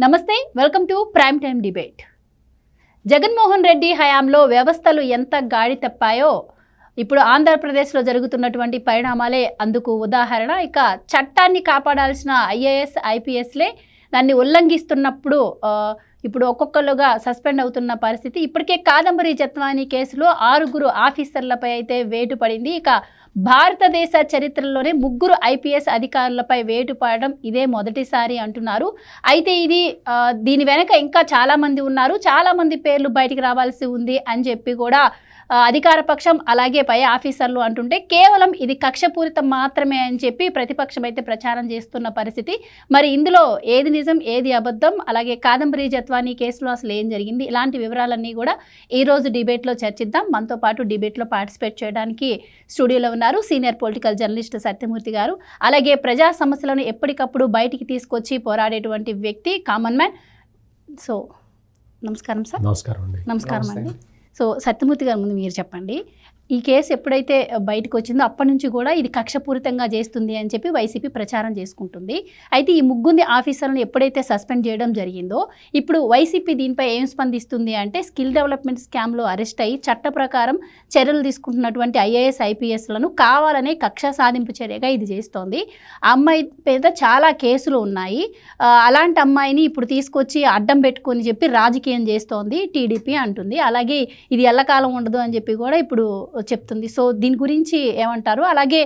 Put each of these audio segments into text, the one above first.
నమస్తే, welcome to prime time debate. Jaganmohan Reddy హయాంలో వ్యవస్థలు ఎంత గాడి తప్పాయో ఇప్పుడు ఆంధ్రప్రదేశ్లో జరుగుతున్నటువంటి పరిణామాలే అందుకు ఉదాహరణ. ఇక చట్టాన్ని కాపాడాల్సిన ఐఏఎస్ ఐపీఎస్లే దాన్ని ఉల్లంఘిస్తున్నప్పుడు ఇప్పుడు ఒక్కొక్కరుగా సస్పెండ్ అవుతున్న పరిస్థితి. ఇప్పటికే కాదంబరి జత్వానీ కేసులో 6 ఆఫీసర్లపై అయితే వేటు పడింది. ఇక భారతదేశ చరిత్రలోనే 3 ఐపీఎస్ అధికారులపై వేటు పడడం ఇదే మొదటిసారి అంటున్నారు. అయితే దీని వెనక ఇంకా చాలామంది ఉన్నారు, చాలామంది పేర్లు బయటికి రావాల్సి ఉంది అని చెప్పి కూడా అధికార పక్షం అలాగే పై ఆఫీసర్లు అంటుంటే కేవలం ఇది కక్షపూరితం మాత్రమే అని చెప్పి ప్రతిపక్షం అయితే ప్రచారం చేస్తున్న పరిస్థితి. మరి ఇందులో ఏది నిజం ఏది అబద్ధం, అలాగే కాదంబరి జత్వానీ కేసులో అసలు ఏం జరిగింది, ఇలాంటి వివరాలన్నీ కూడా ఈరోజు డిబేట్లో చర్చిద్దాం. మనతో పాటు డిబేట్లో పార్టిసిపేట్ చేయడానికి స్టూడియోలో ఉన్నారు సీనియర్ పొలిటికల్ జర్నలిస్ట్ సత్యమూర్తి గారు, అలాగే ప్రజా సమస్యలను ఎప్పటికప్పుడు బయటికి తీసుకొచ్చి పోరాడేటువంటి వ్యక్తి కామన్ మ్యాన్. సో నమస్కారం సార్. నమస్కారం అండి. సో సత్యమూర్తి గారు, ముందు మీరు చెప్పండి, ఈ కేసు ఎప్పుడైతే బయటకు వచ్చిందో అప్పటి నుంచి కూడా ఇది కక్షపూరితంగా చేస్తుంది అని చెప్పి వైసీపీ ప్రచారం చేసుకుంటుంది. అయితే ఈ 3 ఆఫీసర్లను ఎప్పుడైతే సస్పెండ్ చేయడం జరిగిందో ఇప్పుడు వైసీపీ దీనిపై ఏం స్పందిస్తుంది అంటే స్కిల్ డెవలప్మెంట్ స్కామ్లో అరెస్ట్ అయ్యి చట్ట ప్రకారం చర్యలు తీసుకుంటున్నటువంటి ఐఏఎస్ ఐపీఎస్లను కావాలనే కక్ష సాధింపు చర్యగా ఇది చేస్తోంది. ఆ అమ్మాయి మీద చాలా కేసులు ఉన్నాయి. అలాంటి అమ్మాయిని ఇప్పుడు తీసుకొచ్చి అడ్డం పెట్టుకొని చెప్పి రాజకీయం చేస్తోంది టీడీపీ అంటుంది. అలాగే ఇది ఎల్లకాలం ఉండదు అని చెప్పి కూడా ఇప్పుడు చెప్తుంది. సో దీని గురించి ఏమంటారు? అలాగే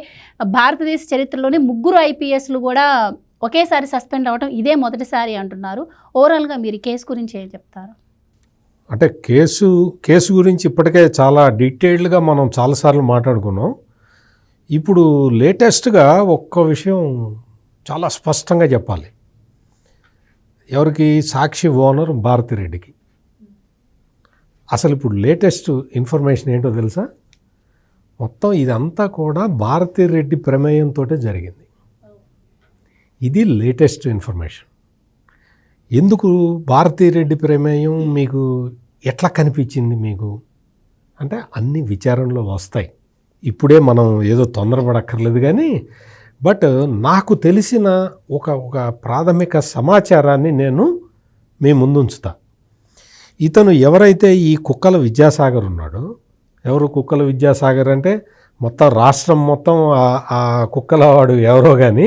భారతదేశ చరిత్రలోనే 3 ఐపీఎస్లు కూడా ఒకేసారి సస్పెండ్ అవ్వడం ఇదే మొదటిసారి అంటున్నారు. ఓవరాల్గా మీరు కేసు గురించి ఏం చెప్తారు? అంటే కేసు గురించి ఇప్పటికే చాలా డీటెయిల్డ్గా మనం చాలాసార్లు మాట్లాడుకున్నాం. ఇప్పుడు లేటెస్ట్గా ఒక్క విషయం చాలా స్పష్టంగా చెప్పాలి. ఎవరికి? సాక్షి ఓనర్ భారతిరెడ్డికి. అసలు ఇప్పుడు లేటెస్ట్ ఇన్ఫర్మేషన్ ఏంటో తెలుసా? మొత్తం ఇదంతా కూడా భారతిరెడ్డి ప్రమేయంతో జరిగింది. ఇది లేటెస్ట్ ఇన్ఫర్మేషన్. ఎందుకు భారతిరెడ్డి ప్రమేయం మీకు ఎట్లా కనిపించింది మీకు అంటే అన్ని విచారణలో వస్తాయి. ఇప్పుడే మనం ఏదో తొందరపడక్కర్లేదు కానీ బట్ నాకు తెలిసిన ఒక ప్రాథమిక సమాచారాన్ని నేను మీ ముందుంచుతా. ఇతను ఎవరైతే ఈ కుక్కల విద్యాసాగర్ ఉన్నాడో, ఎవరు కుక్కల విద్యాసాగర్ అంటే మొత్తం రాష్ట్రం మొత్తం ఆ కుక్కల వాడు ఎవరో కానీ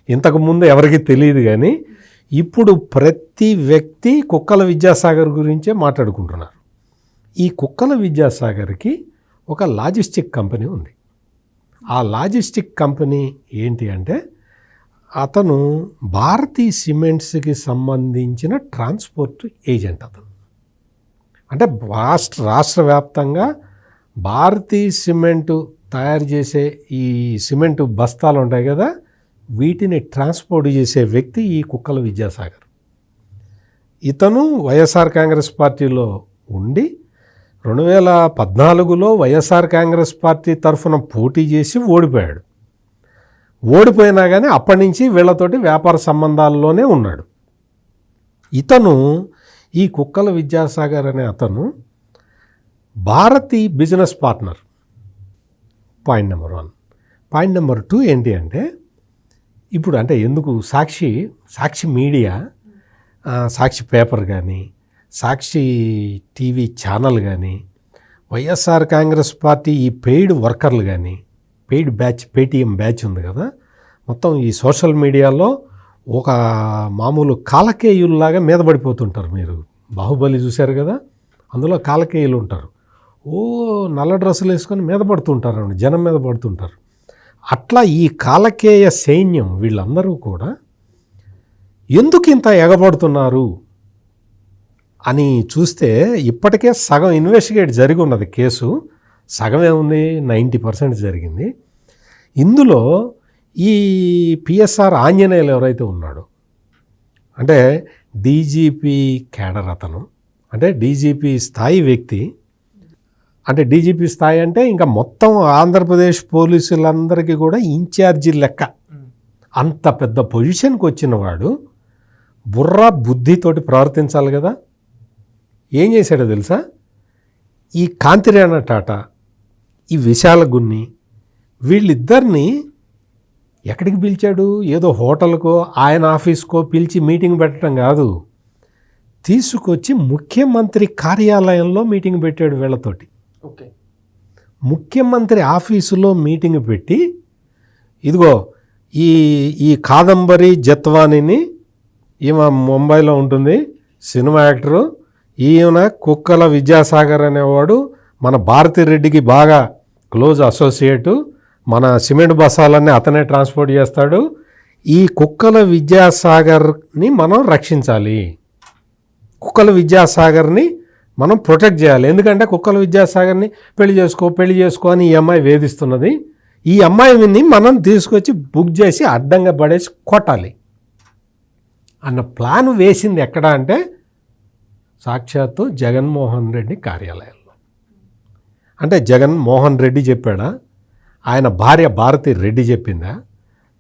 ఇంతకుముందు ఎవరికి తెలియదు. కానీ ఇప్పుడు ప్రతి వ్యక్తి కుక్కల విద్యాసాగర్ గురించే మాట్లాడుకుంటున్నారు. ఈ కుక్కల విద్యాసాగర్కి ఒక లాజిస్టిక్ కంపెనీ ఉంది. ఆ లాజిస్టిక్ కంపెనీ ఏంటి అంటే అతను భారతీ సిమెంట్స్కి సంబంధించిన ట్రాన్స్పోర్ట్ ఏజెంట్. అతను అంటే రాష్ట్ర వ్యాప్తంగా భారతీ సిమెంటు తయారు చేసే ఈ సిమెంటు బస్తాలు ఉంటాయి కదా, వీటిని ట్రాన్స్పోర్ట్ చేసే వ్యక్తి ఈ కుక్కల విద్యాసాగర్. ఇతను వైఎస్ఆర్ కాంగ్రెస్ పార్టీలో ఉండి 2014లో వైఎస్ఆర్ కాంగ్రెస్ పార్టీ తరఫున పోటీ చేసి ఓడిపోయాడు. ఓడిపోయినా కానీ అప్పటి నుంచి వీళ్ళతోటి వ్యాపార సంబంధాల్లోనే ఉన్నాడు. ఇతను ఈ కుక్కల విద్యాసాగర్ అనే అతను Bharati business partner. Point number 1. Point number 2 ఏంటి అంటే ఇప్పుడు అంటే ఎందుకు సాక్షి మీడియా, సాక్షి పేపర్ కానీ సాక్షి టీవీ ఛానల్ కానీ వైఎస్ఆర్ కాంగ్రెస్ పార్టీ ఈ పెయిడ్ వర్కర్లు కానీ పెయిడ్ బ్యాచ్ పేటీఎం బ్యాచ్ ఉంది కదా, మొత్తం ఈ సోషల్ మీడియాలో ఒక మామూలు కాలకేయుల్లాగా మీద పడిపోతుంటారు. మీరు బాహుబలి చూశారు కదా, అందులో కాలకేయులు ఉంటారు. నల్ల డ్రెస్సులు వేసుకొని మీద పడుతుంటారు, జనం మీద పడుతుంటారు. అట్లా ఈ కాలకేయ సైన్యం వీళ్ళందరూ కూడా ఎందుకు ఇంత ఎగబడుతున్నారు అని చూస్తే ఇప్పటికే సగం ఇన్వెస్టిగేట్ జరిగి ఉన్నది. కేసు సగం ఏముంది, 90% జరిగింది. ఇందులో ఈ పిఎస్ఆర్ ఆంజనేయులు ఎవరైతే ఉన్నాడో అంటే డీజీపీ క్యాడర్, అతను అంటే డీజీపీ స్థాయి వ్యక్తి. అంటే డీజీపీ స్థాయి అంటే ఇంకా మొత్తం ఆంధ్రప్రదేశ్ పోలీసులందరికీ కూడా ఇన్ఛార్జి లెక్క. అంత పెద్ద పొజిషన్కి వచ్చిన వాడు బుద్ధితోటి ప్రవర్తించాలి కదా. ఏం చేశాడో తెలుసా? ఈ కాంతిరేణ టాటా, ఈ విశాల గున్ని, వీళ్ళిద్దరినీ ఎక్కడికి పిలిచాడు? ఏదో హోటల్కో ఆయన ఆఫీస్కో పిలిచి మీటింగ్ పెట్టడం కాదు, తీసుకొచ్చి ముఖ్యమంత్రి కార్యాలయంలో మీటింగ్ పెట్టాడు వీళ్ళతోటి. ఓకే. ముఖ్యమంత్రి ఆఫీసులో మీటింగ్ పెట్టి, ఇదిగో ఈ ఈ కాదంబరి జత్వానిని, ఈమె ముంబైలో ఉంటుంది, సినిమా యాక్టరు, ఈయన కుక్కల విద్యాసాగర్ అనేవాడు మన భారతిరెడ్డికి బాగా క్లోజ్ అసోసియేటు, మన సిమెంట్ బస్సాలన్నీ అతనే ట్రాన్స్పోర్ట్ చేస్తాడు, ఈ కుక్కల విద్యాసాగర్ని మనం రక్షించాలి, కుక్కల విద్యాసాగర్ని మనం ప్రొటెక్ట్ చేయాలి. ఎందుకంటే కుక్కల విద్యాసాగర్ని పెళ్లి చేసుకో అని ఈ అమ్మాయి వేధిస్తున్నది, ఈ అమ్మాయిని మనం తీసుకొచ్చి బుక్ చేసి అడ్డంగా పడేసి కొట్టాలి అన్న ప్లాన్ వేసింది ఎక్కడ అంటే సాక్షాత్తు జగన్మోహన్ రెడ్డి కార్యాలయంలో. అంటే జగన్మోహన్ రెడ్డి చెప్పాడా, ఆయన భార్య భారతి రెడ్డి చెప్పిందా,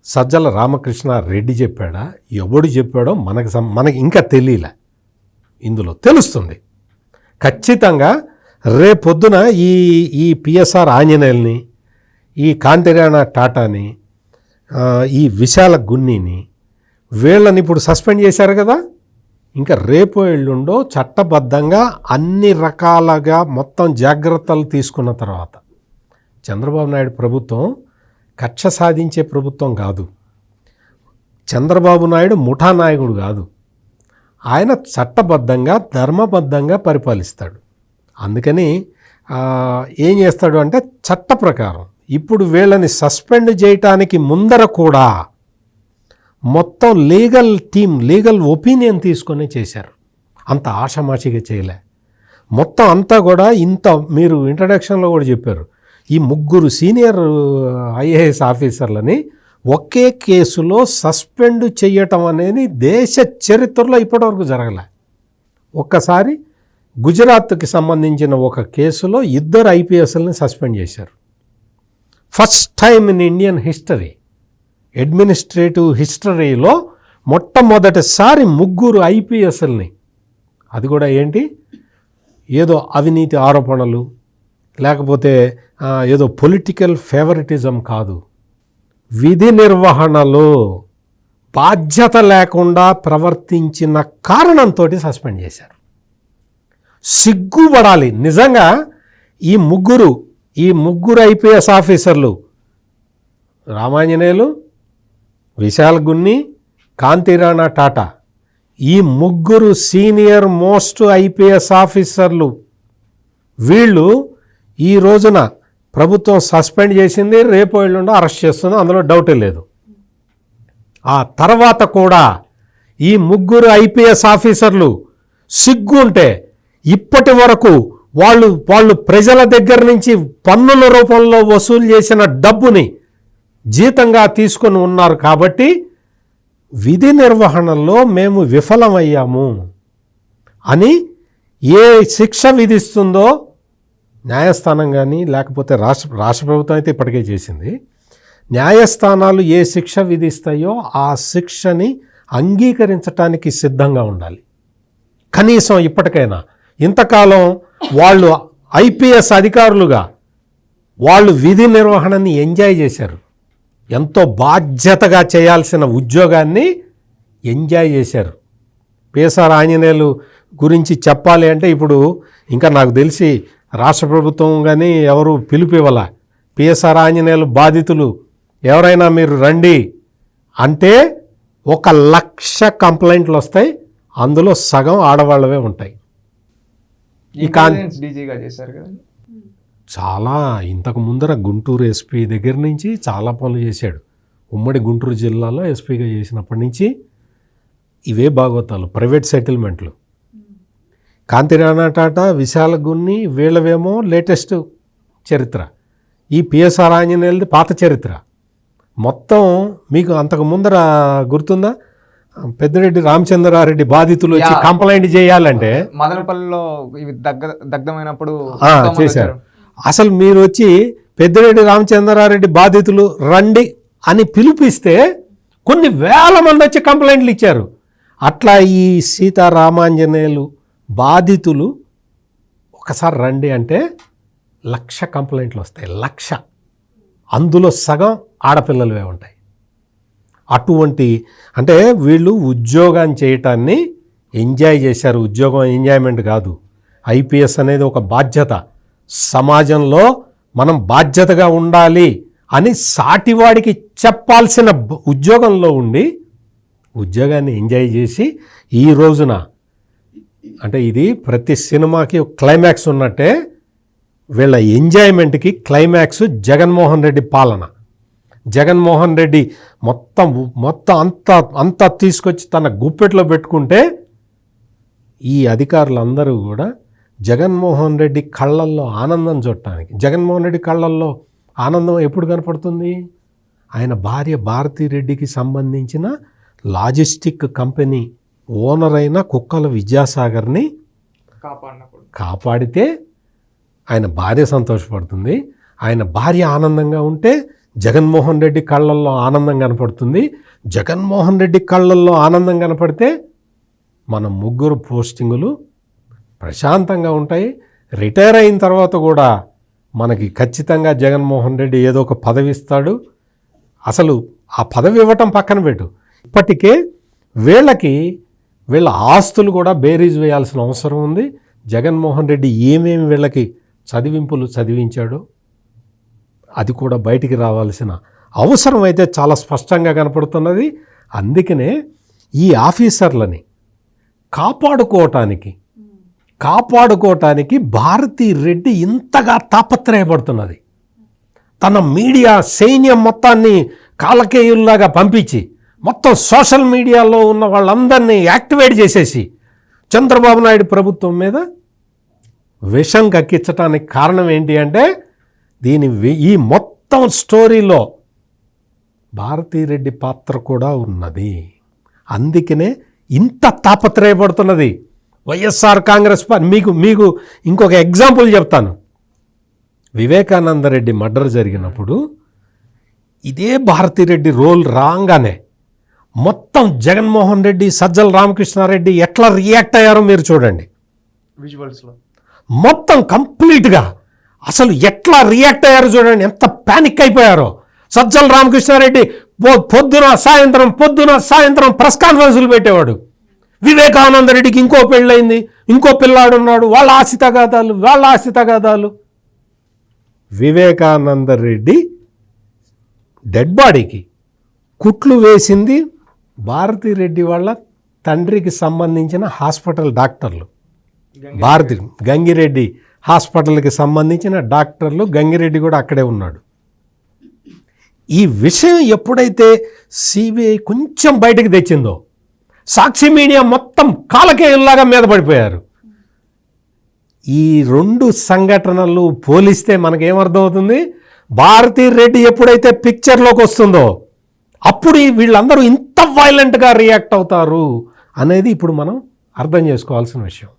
సజ్జల రామకృష్ణ రెడ్డి చెప్పాడా, ఎవడు చెప్పాడో మనకి ఇంకా తెలియలే. ఇందులో తెలుస్తుంది ఖచ్చితంగా. రేపొద్దున ఈ పిఎస్ఆర్ ఆంజనేయుల్ని, ఈ కాంతిరాణ టాటాని, ఈ విశాల గున్నిని, వీళ్ళని ఇప్పుడు సస్పెండ్ చేశారు కదా, ఇంకా రేపు ఎల్లుండో చట్టబద్ధంగా అన్ని రకాలుగా మొత్తం జాగ్రత్తలు తీసుకున్న తర్వాత, చంద్రబాబు నాయుడు ప్రభుత్వం కక్ష సాధించే ప్రభుత్వం కాదు, చంద్రబాబు నాయుడు ముఠా నాయకుడు కాదు, ఆయన చట్టబద్ధంగా ధర్మబద్ధంగా పరిపాలిస్తాడు. అందుకని ఏం చేస్తాడు అంటే చట్ట ప్రకారం ఇప్పుడు వీళ్ళని సస్పెండ్ చేయటానికి ముందర కూడా మొత్తం లీగల్ ఒపీనియన్ తీసుకొని చేశారు. అంత ఆషామాషిగా చేయలే. మొత్తం అంతా కూడా ఇంత మీరు ఇంట్రడక్షన్లో కూడా చెప్పారు, ఈ 3 సీనియర్ ఐఏఎస్ ఆఫీసర్లని ఒకే కేసులో సస్పెండ్ చేయటం అనేది దేశ చరిత్రలో ఇప్పటివరకు జరగలే. ఒక్కసారి గుజరాత్కి సంబంధించిన ఒక కేసులో 2 ఐపీఎస్లని సస్పెండ్ చేశారు. First time in Indian history, administrative హిస్టరీలో మొట్టమొదటిసారి 3 ఐపీఎస్లని, అది కూడా ఏంటి, ఏదో అవినీతి ఆరోపణలు లేకపోతే ఏదో పొలిటికల్ ఫేవరిటిజం కాదు, విధి నిర్వహణలో బాధ్యత లేకుండా ప్రవర్తించిన కారణంతో సస్పెండ్ చేశారు. సిగ్గుపడాలి నిజంగా. ఈ ముగ్గురు ఐపీఎస్ ఆఫీసర్లు, రామాంజనేయులు, విశాల్ గున్ని, కాంతిరాణ టాటా, ఈ 3 సీనియర్ మోస్ట్ ఐపీఎస్ ఆఫీసర్లు, వీళ్ళు ఈ రోజున ప్రభుత్వం సస్పెండ్ చేసింది, రేపు ఎల్లుండో అరెస్ట్ చేస్తుంది, అందులో డౌటే లేదు. ఆ తర్వాత కూడా ఈ 3 ఐపీఎస్ ఆఫీసర్లు సిగ్గుంటే ఇప్పటి వరకు వాళ్ళు ప్రజల దగ్గర నుంచి పన్నుల రూపంలో వసూలు చేసిన డబ్బుని జీతంగా తీసుకొని ఉన్నారు. కాబట్టి విధి నిర్వహణలో మేము విఫలమయ్యాము అని ఏ శిక్ష విధిస్తుందో న్యాయస్థానం కానీ లేకపోతే రాష్ట్ర ప్రభుత్వం అయితే ఇప్పటికే చేసింది, న్యాయస్థానాలు ఏ శిక్ష విధిస్తాయో ఆ శిక్షని అంగీకరించడానికి సిద్ధంగా ఉండాలి. కనీసం ఇప్పటికైనా, ఇంతకాలం వాళ్ళు ఐపీఎస్ అధికారులుగా వాళ్ళు విధి నిర్వహణని ఎంజాయ్ చేశారు, ఎంతో బాధ్యతగా చేయాల్సిన ఉద్యోగాన్ని ఎంజాయ్ చేశారు. పిఎస్ఆర్ ఆంజనేయులు గురించి చెప్పాలి అంటే ఇప్పుడు ఇంకా నాకు తెలిసి రాష్ట్ర ప్రభుత్వం కానీ ఎవరు పిలుపివ్వాల. పిఎస్ఆర్ ఆంజనేయులు బాధితులు ఎవరైనా మీరు రండి అంటే 1,00,000 కంప్లైంట్లు వస్తాయి, అందులో సగం ఆడవాళ్ళవే ఉంటాయి. ఈ డీజీగా చేశారు కదా, చాలా ఇంతకు ముందర గుంటూరు ఎస్పీ దగ్గర నుంచి చాలా పనులు చేశాడు. ఉమ్మడి గుంటూరు జిల్లాలో ఎస్పీగా చేసినప్పటి నుంచి ఇవే భాగవతాలు, ప్రైవేట్ సెటిల్మెంట్లు. కాంతిరాణ టాటా, విశాల గున్ని వీళ్ళవేమో లేటెస్ట్ చరిత్ర, ఈ పిఎస్ఆర్ ఆంజనేయులది పాత చరిత్ర. మొత్తం మీకు అంతకు ముందర గుర్తుందా, పెద్దిరెడ్డి రామచంద్రారెడ్డి బాధితులు వచ్చి కంప్లైంట్ చేయాలంటే మదనపల్లిలో ఇవి దగ్ధమైనప్పుడు చేశారు. అసలు మీరు వచ్చి పెద్దిరెడ్డి రామచంద్రారెడ్డి బాధితులు రండి అని పిలిపిస్తే కొన్ని వేల మంది వచ్చి కంప్లైంట్లు ఇచ్చారు. అట్లా ఈ సీతారామాంజనేయులు బాధితులు ఒకసారి రండి అంటే 1,00,000 కంప్లైంట్లు వస్తాయి, 1,00,000. అందులో సగం ఆడపిల్లలవే ఉంటాయి. అటువంటి అంటే వీళ్ళు ఉద్యోగం చేయటాన్ని ఎంజాయ్ చేశారు. ఉద్యోగం ఎంజాయ్మెంట్ కాదు. ఐపీఎస్ అనేది ఒక బాధ్యత. సమాజంలో మనం బాధ్యతగా ఉండాలి అని సాటివాడికి చెప్పాల్సిన ఉద్యోగంలో ఉండి ఉద్యోగాన్ని ఎంజాయ్ చేసి ఈ రోజున అంటే ఇది ప్రతి సినిమాకి క్లైమాక్స్ ఉన్నట్టే వీళ్ళ ఎంజాయ్మెంట్కి క్లైమాక్స్ జగన్మోహన్ రెడ్డి పాలన. జగన్మోహన్ రెడ్డి మొత్తం అంతా తీసుకొచ్చి తన గుప్పెట్లో పెట్టుకుంటే ఈ అధికారులందరూ కూడా జగన్మోహన్ రెడ్డి కళ్ళల్లో ఆనందం చూడటానికి. జగన్మోహన్ రెడ్డి కళ్ళల్లో ఆనందం ఎప్పుడు కనపడుతుంది? ఆయన భార్య భారతిరెడ్డికి సంబంధించిన లాజిస్టిక్ కంపెనీ ఓనర్ అయిన కుక్కల విద్యాసాగర్ని కాపాడితే ఆయన భార్య సంతోషపడుతుంది. ఆయన భార్య ఆనందంగా ఉంటే జగన్మోహన్ రెడ్డి కళ్ళల్లో ఆనందం కనపడుతుంది. జగన్మోహన్ రెడ్డి కళ్ళల్లో ఆనందం కనపడితే మన ముగ్గురు పోస్టింగులు ప్రశాంతంగా ఉంటాయి. రిటైర్ అయిన తర్వాత కూడా మనకి ఖచ్చితంగా జగన్మోహన్ రెడ్డి ఏదో ఒక పదవి ఇస్తాడు. అసలు ఆ పదవి ఇవ్వటం పక్కన పెట్టు, ఇప్పటికే వీళ్ళ ఆస్తులు కూడా బేరీజ్ వేయాల్సిన అవసరం ఉంది. జగన్మోహన్ రెడ్డి ఏమేమి వీళ్ళకి చదివింపులు చదివించాడో అది కూడా బయటికి రావాల్సిన అవసరం అయితే చాలా స్పష్టంగా కనపడుతున్నది. అందుకనే ఈ ఆఫీసర్లని కాపాడుకోవటానికి భారతిరెడ్డి ఇంతగా తాపత్రయపడుతున్నది. తన మీడియా సైన్యం మొత్తాన్ని కాలకేయుల్లాగా పంపించి మొత్తం సోషల్ మీడియాలో ఉన్న వాళ్ళందరినీ యాక్టివేట్ చేసేసి చంద్రబాబు నాయుడు ప్రభుత్వం మీద విషం కక్కించడానికి కారణం ఏంటి అంటే ఈ మొత్తం స్టోరీలో భారతిరెడ్డి పాత్ర కూడా ఉన్నది. అందుకనే ఇంత తాపత్రయపడుతున్నది వైఎస్ఆర్ కాంగ్రెస్ పార్టీ. మీకు ఇంకొక ఎగ్జాంపుల్ చెప్తాను. వివేకానందరెడ్డి మర్డర్ జరిగినప్పుడు ఇదే భారతిరెడ్డి రోల్ రాగానే మొత్తం జగన్మోహన్ రెడ్డి, సజ్జల రామకృష్ణారెడ్డి ఎట్లా రియాక్ట్ అయ్యారో మీరు చూడండి. విజువల్స్లో మొత్తం కంప్లీట్గా అసలు ఎట్లా రియాక్ట్ అయ్యారో చూడండి, ఎంత ప్యానిక్ అయిపోయారో. సజ్జల రామకృష్ణారెడ్డి పొద్దున సాయంత్రం ప్రెస్ కాన్ఫరెన్సులు పెట్టేవాడు. వివేకానందరెడ్డికి ఇంకో పెళ్ళయింది, ఇంకో పిల్లాడున్నాడు, వాళ్ళ ఆస్తి తగాదాలు. వివేకానందరెడ్డి డెడ్ బాడీకి కుట్లు వేసింది భారతిరెడ్డి వాళ్ళ తండ్రికి సంబంధించిన హాస్పిటల్ డాక్టర్లు. గంగిరెడ్డి హాస్పిటల్కి సంబంధించిన డాక్టర్లు, గంగిరెడ్డి కూడా అక్కడే ఉన్నాడు. ఈ విషయం ఎప్పుడైతే సిబిఐ కొంచెం బయటకు తెచ్చిందో సాక్షి మీడియా మొత్తం కాలకేయుల్లాగా మీద పడిపోయారు. ఈ రెండు సంఘటనలు పోలిస్తే మనకేమర్థమవుతుంది? భారతిరెడ్డి ఎప్పుడైతే పిక్చర్లోకి వస్తుందో అప్పుడు వీళ్ళందరూ ఇంత వైలెంట్గా రియాక్ట్ అవుతారు అనేది ఇప్పుడు మనం అర్థం చేసుకోవాల్సిన విషయం.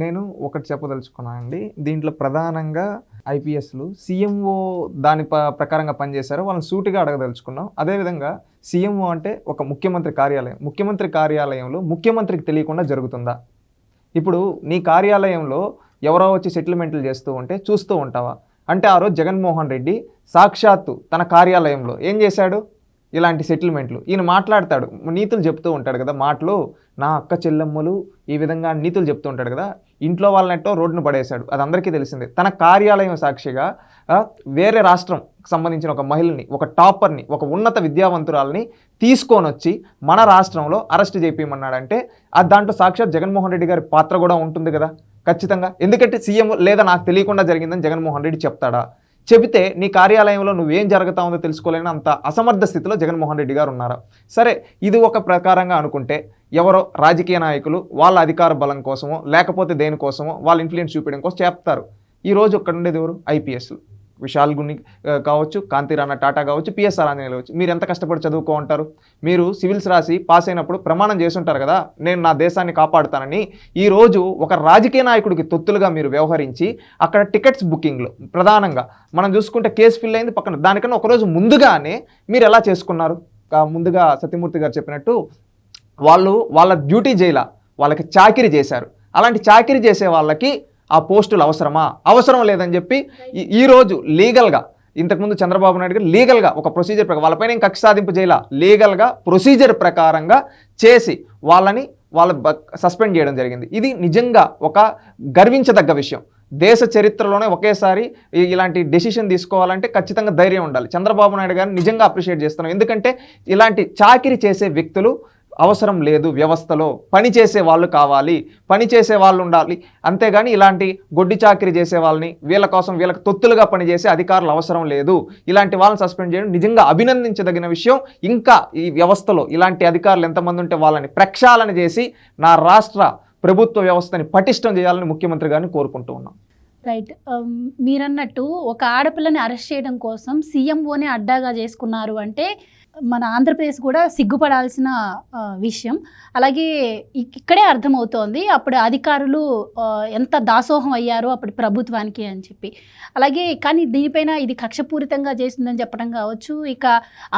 నేను ఒకటి చెప్పదలుచుకున్నానండి. దీంట్లో ప్రధానంగా ఐపీఎస్లు సీఎంఓ దాని ప్రకారంగా పనిచేశారు, వాళ్ళని సూటిగా అడగదలుచుకున్నాం. అదేవిధంగా సీఎంఓ అంటే ఒక ముఖ్యమంత్రి కార్యాలయంలో ముఖ్యమంత్రికి తెలియకుండా జరుగుతుందా? ఇప్పుడు నీ కార్యాలయంలో ఎవరో వచ్చి సెటిల్మెంట్లు చేస్తూ ఉంటే చూస్తూ ఉంటావా? అంటే ఆ రోజు జగన్మోహన్ రెడ్డి సాక్షాత్తు తన కార్యాలయంలో ఏం చేశాడు? ఇలాంటి సెటిల్మెంట్లు ఈయన మాట్లాడతాడు, నీతులు చెప్తూ ఉంటాడు కదా, మాటలు నా అక్క చెల్లెమ్మలు ఈ విధంగా నీతులు చెప్తూ ఉంటాడు కదా. ఇంట్లో వాళ్ళనెట్టో రోడ్డును పడేశాడు, అది అందరికీ తెలిసిందే. తన కార్యాలయం సాక్షిగా వేరే రాష్ట్రం సంబంధించిన ఒక మహిళని, ఒక టాపర్ని, ఒక ఉన్నత విద్యావంతురాలని తీసుకొని వచ్చి మన రాష్ట్రంలో అరెస్ట్ చేయించమన్నాడంటే అది దాంట్లో సాక్షాత్ జగన్మోహన్ రెడ్డి గారి పాత్ర కూడా ఉంటుంది కదా ఖచ్చితంగా. ఎందుకంటే సీఎం లేదా నాకు తెలియకుండా జరిగిందని జగన్మోహన్ రెడ్డి చెప్తాడా? చెబితే నీ కార్యాలయంలో నువ్వేం జరుగుతా ఉందో తెలుసుకోలేని అంత అసమర్థ స్థితిలో జగన్మోహన్ రెడ్డి గారు ఉన్నారా? సరే, ఇది ఒక ప్రకారంగా అనుకుంటే ఎవరో రాజకీయ నాయకులు వాళ్ళ అధికార బలం కోసమో లేకపోతే దేనికోసమో వాళ్ళ ఇన్ఫ్లుయెన్స్ చూపించడం కోసం చెప్తారు. ఈరోజు ఇక్కడ ఉండేది ఎవరు? ఐపీఎస్లు. విశాల్ గుని కావచ్చు, కాంతిరాణ టాటా కావచ్చు, పిఎస్ఆర్ ఆంజనేయులు కావచ్చు. మీరు ఎంత కష్టపడి చదువుకో ఉంటారు? మీరు సివిల్స్ రాసి పాస్ అయినప్పుడు ప్రమాణం చేసి ఉంటారు కదా, నేను నా దేశాన్ని కాపాడుతానని. ఈరోజు ఒక రాజకీయ నాయకుడికి తొత్తులుగా మీరు వ్యవహరించి అక్కడ టికెట్స్ బుకింగ్లో ప్రధానంగా మనం చూసుకుంటే కేసు ఫిల్ అయింది పక్కన, దానికన్నా ఒకరోజు ముందుగానే మీరు ఎలా చేసుకున్నారు? ముందుగా సత్యమూర్తి గారు చెప్పినట్టు వాళ్ళ డ్యూటీ చేయాల, వాళ్ళకి చాకిరీ చేశారు. అలాంటి చాకిరీ చేసే వాళ్ళకి ఆ పోస్టులు అవసరం లేదని చెప్పి ఈరోజు లీగల్గా, ఇంతకుముందు చంద్రబాబు నాయుడు గారు లీగల్గా ఒక ప్రొసీజర్ ప్రకారం వాళ్ళపైన కక్ష సాధింపు చేయాల, లీగల్గా ప్రొసీజర్ ప్రకారంగా చేసి వాళ్ళని వాళ్ళ సస్పెండ్ చేయడం జరిగింది. ఇది నిజంగా ఒక గర్వించదగ్గ విషయం. దేశ చరిత్రలోనే ఒకేసారి ఇలాంటి డెసిషన్ తీసుకోవాలంటే ఖచ్చితంగా ధైర్యం ఉండాలి. చంద్రబాబు నాయుడు గారిని నిజంగా అప్రిషియేట్ చేస్తున్నాం. ఎందుకంటే ఇలాంటి చాకిరీ చేసే వ్యక్తులు అవసరం లేదు. వ్యవస్థలో పని చేసే వాళ్ళు కావాలి, పని చేసే వాళ్ళు ఉండాలి. అంతేగాని ఇలాంటి గొడ్డి చాకిరీ చేసే వాళ్ళని, వీళ్ళ కోసం వీళ్ళకి తొత్తులుగా పనిచేసే అధికారులు అవసరం లేదు. ఇలాంటి వాళ్ళని సస్పెండ్ చేయడం నిజంగా అభినందించదగిన విషయం. ఇంకా ఈ వ్యవస్థలో ఇలాంటి అధికారులు ఎంతమంది ఉంటే వాళ్ళని ప్రక్షాళన చేసి నా రాష్ట్ర ప్రభుత్వ వ్యవస్థని పటిష్టం చేయాలని ముఖ్యమంత్రి గారిని కోరుకుంటూ ఉన్నాం. రైట్. మీరన్నట్టు ఒక ఆడపిల్లని అరెస్ట్ చేయడం కోసం సీఎంఓనే అడ్డాగా చేసుకున్నారు అంటే మన ఆంధ్రప్రదేశ్ కూడా సిగ్గుపడాల్సిన విషయం. అలాగే ఇక్కడే అర్థమవుతోంది అప్పుడు అధికారులు ఎంత దాసోహం అయ్యారో అప్పుడు ప్రభుత్వానికి అని చెప్పి. అలాగే కానీ దీనిపైన ఇది కక్షపూరితంగా చేసిందని చెప్పడం కావచ్చు. ఇక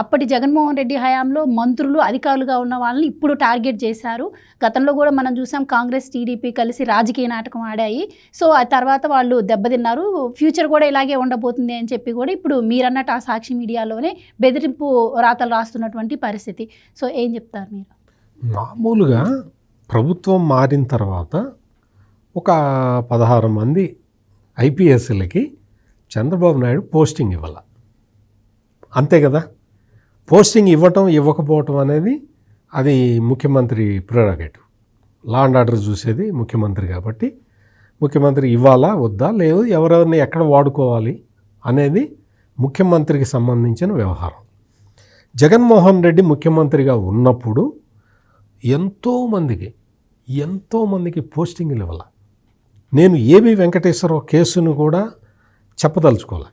అప్పటి జగన్మోహన్ రెడ్డి హయాంలో మంత్రులు అధికారులుగా ఉన్న వాళ్ళని ఇప్పుడు టార్గెట్ చేశారు. గతంలో కూడా మనం చూసాం కాంగ్రెస్ టీడీపీ కలిసి రాజకీయ నాటకం ఆడాయి. సో ఆ తర్వాత వాళ్ళు దెబ్బతిన్నారు. ఫ్యూచర్ కూడా ఇలాగే ఉండబోతుంది అని చెప్పి కూడా ఇప్పుడు మీరన్నట్టు ఆ సాక్షి మీడియాలోనే బెదిరింపు రాతలు రాస్తున్నటువంటి పరిస్థితి. సో ఏం చెప్తారు మీరు? మామూలుగా ప్రభుత్వం మారిన తర్వాత ఒక 16 మంది ఐపీఎస్లకి చంద్రబాబు నాయుడు పోస్టింగ్ ఇవ్వాల, అంతే కదా. పోస్టింగ్ ఇవ్వటం ఇవ్వకపోవటం అనేది అది ముఖ్యమంత్రి ప్రెరగేటివ్. లా అండ్ ఆర్డర్ చూసేది ముఖ్యమంత్రి కాబట్టి ముఖ్యమంత్రి ఇవ్వాలా వద్దా, లేదు ఎవరెవరిని ఎక్కడ వాడుకోవాలి అనేది ముఖ్యమంత్రికి సంబంధించిన వ్యవహారం. జగన్మోహన్ రెడ్డి ముఖ్యమంత్రిగా ఉన్నప్పుడు ఎంతోమందికి పోస్టింగ్లు ఇవ్వాల. నేను ఏబి వెంకటేశ్వరరావు కేసును కూడా చెప్పదలుచుకోవాలి.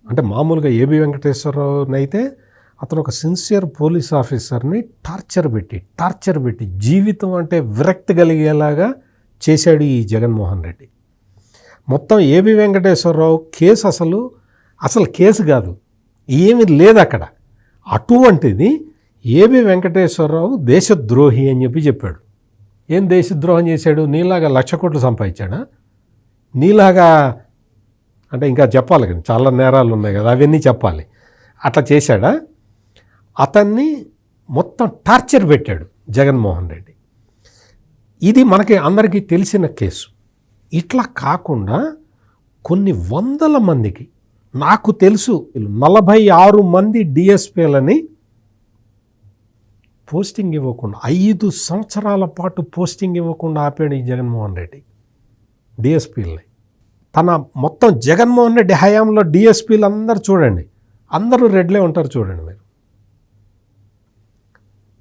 అంటే మామూలుగా ఏబి వెంకటేశ్వరరావుని అయితే అతను ఒక సిన్సియర్ పోలీస్ ఆఫీసర్ని టార్చర్ పెట్టి జీవితం అంటే విరక్తి కలిగేలాగా చేశాడు ఈ జగన్మోహన్ రెడ్డి. మొత్తం ఏబి వెంకటేశ్వరరావు కేసు అసలు కేసు కాదు, ఏమీ లేదు అక్కడ. అటువంటిది ఏబి వెంకటేశ్వరరావు దేశద్రోహి అని చెప్పాడు. ఏం దేశద్రోహం చేశాడు? నీలాగా 1,00,000 కోట్లు సంపాదించాడా? నీలాగా అంటే ఇంకా చెప్పాలి కదా, చాలా నేరాలు ఉన్నాయి కదా, అవన్నీ చెప్పాలి. అట్లా చేశాడా? అతన్ని మొత్తం టార్చర్ పెట్టాడు జగన్మోహన్ రెడ్డి. ఇది మనకి అందరికీ తెలిసిన కేసు. ఇట్లా కాకుండా కొన్ని వందల మందికి, నాకు తెలుసు 46 మంది డిఎస్పీలని పోస్టింగ్ ఇవ్వకుండా 5 సంవత్సరాల పాటు పోస్టింగ్ ఇవ్వకుండా ఆపాడు ఈ జగన్మోహన్ రెడ్డి డిఎస్పీలని. తన మొత్తం జగన్మోహన్ రెడ్డి హయాంలో డిఎస్పీలు అందరూ చూడండి, అందరూ రెడ్లే ఉంటారు చూడండి మీరు.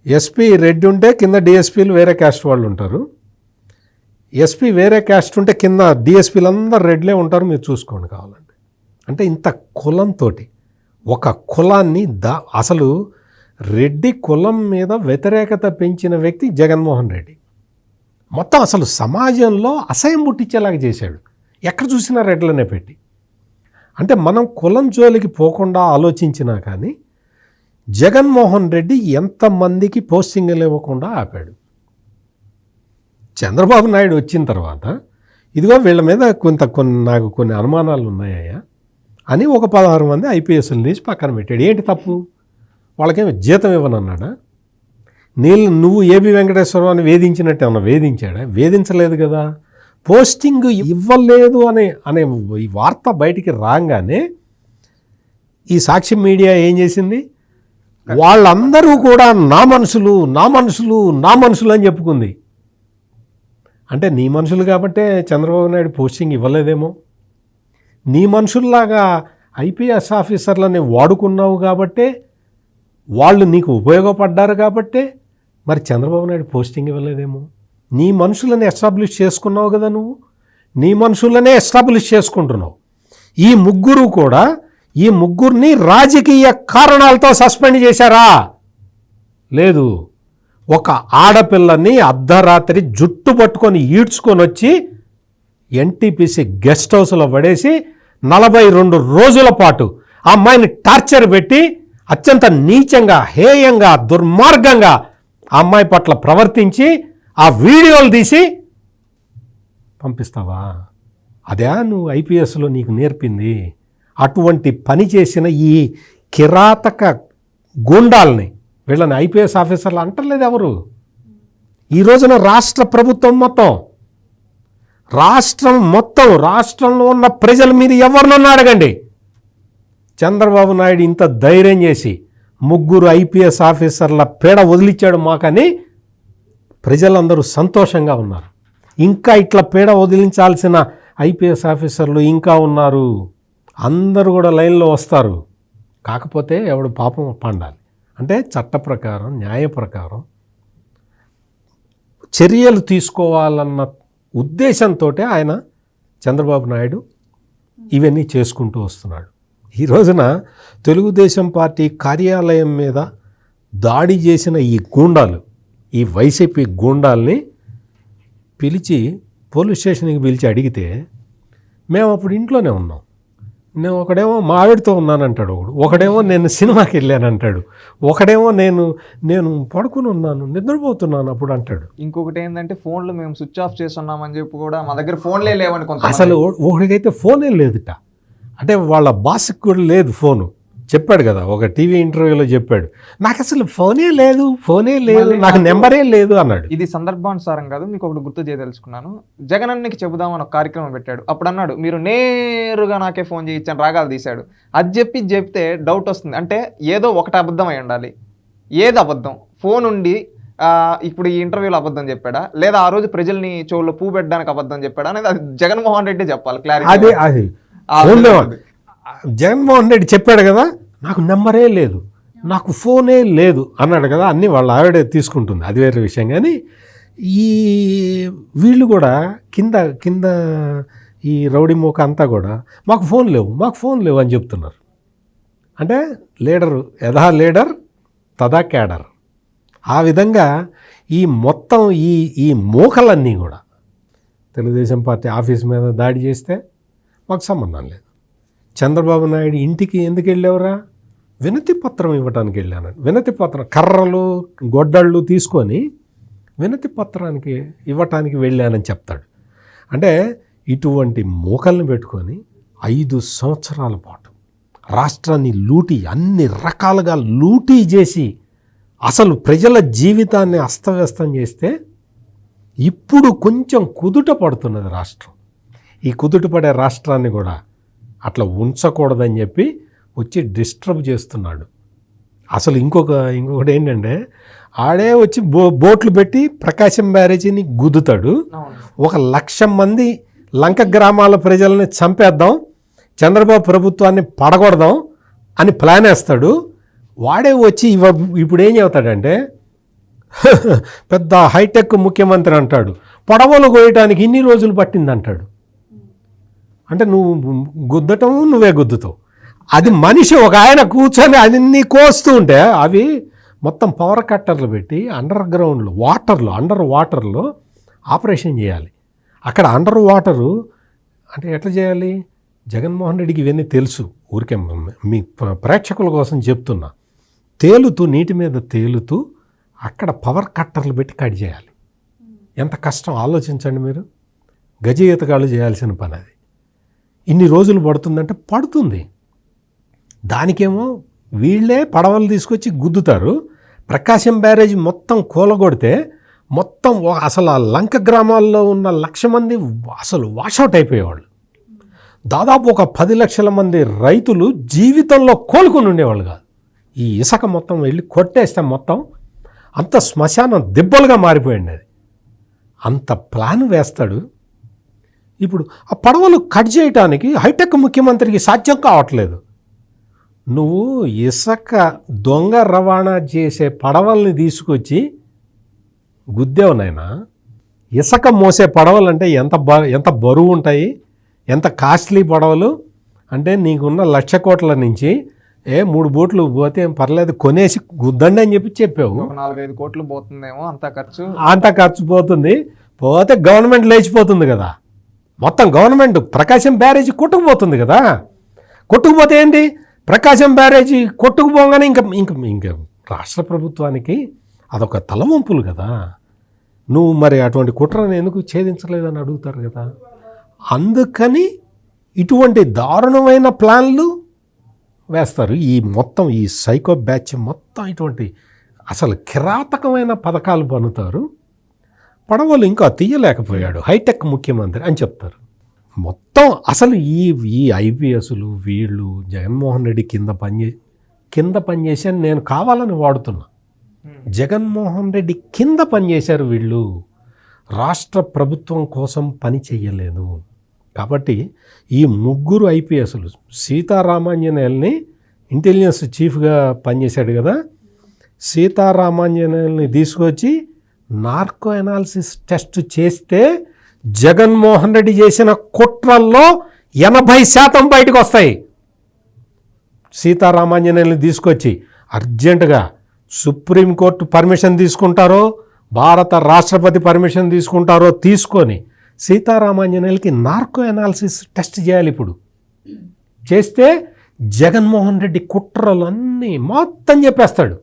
ఎస్పీ రెడ్డి ఉంటే కింద డిఎస్పీలు వేరే క్యాస్ట్ వాళ్ళు ఉంటారు, ఎస్పీ వేరే క్యాస్ట్ ఉంటే కింద డిఎస్పీలు అందరూ రెడ్లే ఉంటారు, మీరు చూసుకోండి కావాలంటే. అంటే ఇంత కులంతో ఒక కులాన్ని అసలు రెడ్డి కులం మీద వ్యతిరేకత పెంచిన వ్యక్తి జగన్మోహన్ రెడ్డి. మొత్తం అసలు సమాజంలో అసహ్యం పుట్టించేలాగా చేశాడు, ఎక్కడ చూసినా రెడ్లనే పెట్టి. అంటే మనం కులం జోలికి పోకుండా ఆలోచించినా కానీ జగన్మోహన్ రెడ్డి ఎంతమందికి పోస్టింగ్లు ఇవ్వకుండా ఆపాడు. చంద్రబాబు నాయుడు వచ్చిన తర్వాత ఇదిగో వీళ్ళ మీద నాకు కొన్ని అనుమానాలు ఉన్నాయా అని ఒక 16 మంది ఐపీఎస్లు తీసి పక్కన పెట్టాడు. ఏంటి తప్పు? వాళ్ళకేమో జీతం ఇవ్వనన్నాడా? నువ్వు ఏబి వెంకటేశ్వరరావు అని వేధించినట్టు ఏమన్నా వేధించాడా? వేధించలేదు కదా. పోస్టింగ్ ఇవ్వలేదు అనే ఈ వార్త బయటికి రాగానే ఈ సాక్షి మీడియా ఏం చేసింది? వాళ్ళందరూ కూడా నా మనుషులు అని చెప్పుకుంది. అంటే నీ మనుషులు కాబట్టే చంద్రబాబు నాయుడు పోస్టింగ్ ఇవ్వలేదేమో, నీ మనుషుల్లాగా ఐపీఎస్ ఆఫీసర్లని వాడుకున్నావు కాబట్టే, వాళ్ళు నీకు ఉపయోగపడ్డారు కాబట్టే మరి చంద్రబాబు నాయుడు పోస్టింగ్ ఇవ్వలేదేమో. నీ మనుషులని ఎస్టాబ్లిష్ చేసుకున్నావు కదా, నువ్వు నీ మనుషులనే ఎస్టాబ్లిష్ చేసుకుంటున్నావు. ఈ ముగ్గురిని రాజకీయ కారణాలతో సస్పెండ్ చేశారా? లేదు. ఒక ఆడపిల్లని అర్ధరాత్రి జుట్టు పట్టుకొని ఈడ్చుకొని వచ్చి ఎన్టీపీసీ గెస్ట్ హౌస్లో పడేసి 42 రోజుల పాటు ఆ అమ్మాయిని టార్చర్ పెట్టి అత్యంత నీచంగా, హేయంగా, దుర్మార్గంగా ఆ అమ్మాయి పట్ల ప్రవర్తించి ఆ వీడియోలు తీసి పంపిస్తావా? అదే నువ్వు ఐపీఎస్లో నీకు నేర్పింది. అటువంటి పని చేసిన ఈ కిరాతక గూండాల్ని, వీళ్ళని ఐపీఎస్ ఆఫీసర్లు అంటలేదు ఎవరు. ఈ రోజున రాష్ట్ర ప్రభుత్వం మొత్తం రాష్ట్రంలో ఉన్న ప్రజలు మీరు ఎవరినన్నా అడగండి, చంద్రబాబు నాయుడు ఇంత ధైర్యం చేసి 3 IPS ఆఫీసర్ల పీడ వదిలిచ్చాడు మాకని ప్రజలందరూ సంతోషంగా ఉన్నారు. ఇంకా ఇట్లా పీడ వదిలించాల్సిన IPS ఆఫీసర్లు ఇంకా ఉన్నారు. అందరూ కూడా లైన్లో వస్తారు. కాకపోతే ఎవడు పాపం పండాలి అంటే చట్ట ప్రకారం, న్యాయ ప్రకారం చర్యలు తీసుకోవాలన్న ఉద్దేశంతో ఆయన చంద్రబాబు నాయుడు ఇవన్నీ చేసుకుంటూ వస్తున్నాడు. ఈ రోజున తెలుగుదేశం పార్టీ కార్యాలయం మీద దాడి చేసిన ఈ గూండాలు, ఈ వైసీపీ గూండాల్ని పిలిచి పోలీస్ స్టేషన్కి పిలిచి అడిగితే మేము అప్పుడు ఇంట్లోనే ఉన్నాం, నేను ఒకడేమో మా ఆవిడతో ఉన్నానంటాడు, ఒకడేమో నేను సినిమాకి వెళ్ళానంటాడు, ఒకడేమో నేను పడుకుని ఉన్నాను, నిద్రపోతున్నాను అప్పుడు అంటాడు. ఇంకొకటి ఏంటంటే ఫోన్లు మేము స్విచ్ ఆఫ్ చేస్తున్నామని చెప్పి కూడా మా దగ్గర ఫోన్లే లేవని కొంత అసలు ఒకడికైతే ఫోనే లేదుట, అంటే వాళ్ళ బాస్కి కూడా లేదు ఫోను. చెప్పాడు కదా, ఒక టీవీ ఇంటర్వ్యూలో చెప్పాడు, నాకు అసలు ఫోనే లేదు, నాకు నెంబరే లేదు అన్నాడు. ఇది సందర్భానుసారం కాదు, మీకు ఒకటి గుర్తు చేయదలుచుకున్నాను. జగన్ అన్నకి చెబుదామని ఒక కార్యక్రమం పెట్టాడు. అప్పుడు అన్నాడు మీరు నేరుగా నాకే ఫోన్ చేయించాను, రాగాలు తీశాడు. అది చెప్తే డౌట్ వస్తుంది, అంటే ఏదో ఒకటి అబద్ధం అయి ఉండాలి. ఏది అబద్ధం? ఫోన్ ఉండి ఇప్పుడు ఈ ఇంటర్వ్యూలో అబద్ధం చెప్పాడా, లేదా ఆ రోజు ప్రజల్ని చెవుల్లో పువ్వు పెట్టడానికి అబద్ధం చెప్పాడా అనేది అది జగన్మోహన్ రెడ్డి చెప్పాలి. క్లారిటీ అది జగన్మోహన్ రెడ్డి చెప్పాడు కదా, నాకు నెంబరే లేదు, నాకు ఫోనే లేదు అన్నాడు కదా, అన్నీ వాళ్ళ ఆవిడే తీసుకుంటుంది, అది వేరే విషయం. కానీ ఈ వీళ్ళు కూడా కింద ఈ రౌడీ మోక అంతా కూడా మాకు ఫోన్ లేవు అని చెప్తున్నారు. అంటే లీడరు యథా లీడర్ తదా క్యాడర్. ఆ విధంగా ఈ మొత్తం ఈ మోకలన్నీ కూడా తెలుగుదేశం పార్టీ ఆఫీస్ మీద దాడి చేస్తే మాకు సంబంధం లేదు. చంద్రబాబు నాయుడు ఇంటికి ఎందుకు వెళ్ళావురా? వినతి పత్రం ఇవ్వడానికి వెళ్ళాను. వినతి పత్రం కర్రలు గొడ్డళ్ళు తీసుకొని వినతి పత్రానికి ఇవ్వటానికి వెళ్ళానని చెప్తాడు. అంటే ఇటువంటి మోకల్ని పెట్టుకొని 5 సంవత్సరాల పాటు రాష్ట్రాన్ని అన్ని రకాలుగా లూటీ చేసి అసలు ప్రజల జీవితాన్ని అస్తవ్యస్తం చేస్తే ఇప్పుడు కొంచెం కుదుట పడుతున్నది రాష్ట్రం. ఈ కుదుట పడే రాష్ట్రాన్ని కూడా అట్లా ఉంచకూడదని చెప్పి వచ్చి డిస్టర్బ్ చేస్తున్నాడు. అసలు ఇంకొకటి ఏంటంటే ఆడే వచ్చి బోట్లు పెట్టి ప్రకాశం బ్యారేజీని గుద్దుతాడు. 1,00,000 మంది లంక గ్రామాల ప్రజల్ని చంపేద్దాం, చంద్రబాబు ప్రభుత్వాన్ని పడగొడదాం అని ప్లాన్ వేస్తాడు. వాడే వచ్చి ఇప్పుడు ఏం చెబుతాడంటే పెద్ద హైటెక్ ముఖ్యమంత్రి అంటాడు, పడవలు కోయటానికి ఇన్ని రోజులు పట్టింది అంటాడు. అంటే నువ్వు గుద్దటం నువ్వే గుద్దుతావు. అది మనిషి ఒక ఆయన కూర్చొని అన్ని కోస్తూ ఉంటే అవి మొత్తం పవర్ కట్టర్లు పెట్టి అండర్ వాటర్లో ఆపరేషన్ చేయాలి. అక్కడ అండర్ వాటరు అంటే ఎట్లా చేయాలి? జగన్మోహన్ రెడ్డికి ఇవన్నీ తెలుసు. ఊరికే మీ ప్రేక్షకుల కోసం చెప్తున్నా. నీటి మీద తేలుతూ అక్కడ పవర్ కట్టర్లు పెట్టి కట్ చేయాలి. ఎంత కష్టం ఆలోచించండి మీరు. గజ ఈతగాళ్ళు చేయాల్సిన పని అది. ఇన్ని రోజులు పడుతుందంటే పడుతుంది. దానికేమో వీళ్ళే పడవలు తీసుకొచ్చి గుద్దుతారు. ప్రకాశం బ్యారేజ్ మొత్తం కూలగొడితే మొత్తం అసలు ఆ లంక గ్రామాల్లో ఉన్న 1,00,000 మంది అసలు వాషౌట్ అయిపోయేవాళ్ళు. దాదాపు ఒక 10 లక్షల మంది రైతులు జీవితంలో కోలుకొని ఉండేవాళ్ళు కాదు. ఈ ఇసుక మొత్తం వెళ్ళి కొట్టేస్తే మొత్తం అంత శ్మశానం దెబ్బలుగా మారిపోయింది. అది అంత ప్లాన్ వేస్తాడు. ఇప్పుడు ఆ పడవలు కట్ చేయటానికి హైటెక్ ముఖ్యమంత్రికి సాధ్యం కావట్లేదు. నువ్వు ఇసుక దొంగ రవాణా చేసే పడవల్ని తీసుకొచ్చి గుద్దేవు నాయనా. ఇసుక మోసే పడవలు అంటే ఎంత బరువు ఉంటాయి, ఎంత కాస్ట్లీ పడవలు అంటే నీకున్న 1,00,000 కోట్ల నుంచి 3 బోట్లు పోతే పర్లేదు కొనేసి గుద్దండి అని చెప్పావు. 4-5 కోట్లు పోతుందేమో, అంత ఖర్చు పోతుంది. పోతే గవర్నమెంట్ లేచిపోతుంది కదా. మొత్తం గవర్నమెంట్ ప్రకాశం బ్యారేజీ కొట్టుకుపోతుంది కదా. కొట్టుకుపోతే ఏంటి? ప్రకాశం బ్యారేజీ కొట్టుకుపోగానే ఇంకా రాష్ట్ర ప్రభుత్వానికి అదొక తలవంపులు కదా. నువ్వు మరి అటువంటి కుట్రను ఎందుకు ఛేదించలేదని అడుగుతారు కదా. అందుకని ఇటువంటి దారుణమైన ప్లాన్లు వేస్తారు. ఈ సైకో బ్యాచ్ మొత్తం ఇటువంటి అసలు కిరాతకమైన పథకాలు పన్నుతారు. పడవలు ఇంకా తీయలేకపోయాడు, హైటెక్ ముఖ్యమంత్రి అని చెప్తారు. మొత్తం అసలు ఈ ఐపీఎస్లు వీళ్ళు జగన్మోహన్ రెడ్డి కింద పనిచేసాను నేను కావాలని వాడుతున్నా. జగన్మోహన్ రెడ్డి కింద పనిచేశారు వీళ్ళు, రాష్ట్ర ప్రభుత్వం కోసం పని చెయ్యలేదు. కాబట్టి ఈ ముగ్గురు ఐపీఎస్లు, సీతారామాంజనేయుల్ని ఇంటెలిజెన్స్ చీఫ్గా పనిచేశాడు కదా, సీతారామాంజనేయుల్ని తీసుకొచ్చి నార్కో అనాలిసిస్ టెస్ట్ చేస్తే జగన్మోహన్ రెడ్డి చేసిన కుట్రల్లో 80% బయటకు వస్తాయి. సీతారామాంజనేయుల్ని తీసుకొచ్చి అర్జెంటుగా సుప్రీంకోర్టు పర్మిషన్ తీసుకుంటారో, భారత రాష్ట్రపతి పర్మిషన్ తీసుకుంటారో తీసుకొని సీతారామాంజనేయులకి నార్కో అనాలిసిస్ టెస్ట్ చేయాలి. ఇప్పుడు చేస్తే జగన్మోహన్ రెడ్డి కుట్రలన్నీ మొత్తం చెప్పేస్తాడు.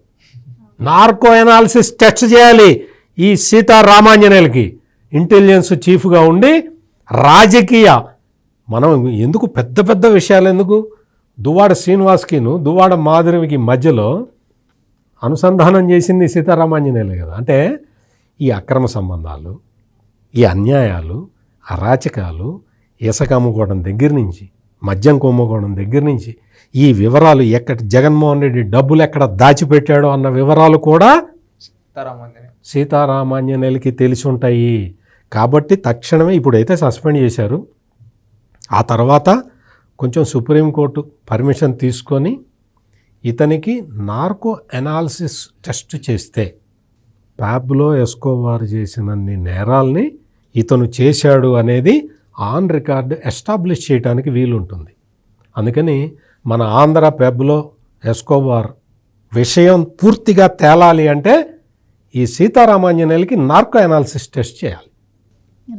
నార్కో అనాలిసిస్ టెస్ట్ చేయాలి ఈ సీతారామాంజనేయులకి. ఇంటెలిజెన్స్ చీఫ్గా ఉండి రాజకీయ మనం ఎందుకు పెద్ద పెద్ద విషయాలు ఎందుకు, దువ్వాడ శ్రీనివాస్కిను దువ్వాడ మాధవికి మధ్యలో అనుసంధానం చేసింది సీతారామాంజనేయులే కదా. అంటే ఈ అక్రమ సంబంధాలు, ఈ అన్యాయాలు, అరాచకాలు, ఇసుక అమ్ముకోవడం దగ్గర నుంచి, మద్యం కొమ్ముకోవడం దగ్గర నుంచి, ఈ వివరాలు ఎక్కడ జగన్మోహన్ రెడ్డి డబ్బులు ఎక్కడ దాచిపెట్టాడో అన్న వివరాలు కూడా సీతారామాంజనేయులకి తెలిసి ఉంటాయి. కాబట్టి తక్షణమే ఇప్పుడైతే సస్పెండ్ చేశారు. ఆ తర్వాత కొంచెం సుప్రీంకోర్టు పర్మిషన్ తీసుకొని ఇతనికి నార్కో అనాలిసిస్ టెస్ట్ చేస్తే పాబ్లో ఎస్కోబార్ చేసినన్ని నేరాల్ని ఇతను చేశాడు అనేది ఆన్ రికార్డు ఎస్టాబ్లిష్ చేయడానికి వీలుంటుంది. అందుకని మన ఆంధ్ర పాబ్లో ఎస్కోబార్ విషయం పూర్తిగా తేలాలి అంటే ఈ సీతారామాంజనేయులకి నార్కో అనాలిసిస్ టెస్ట్ చేయాలి.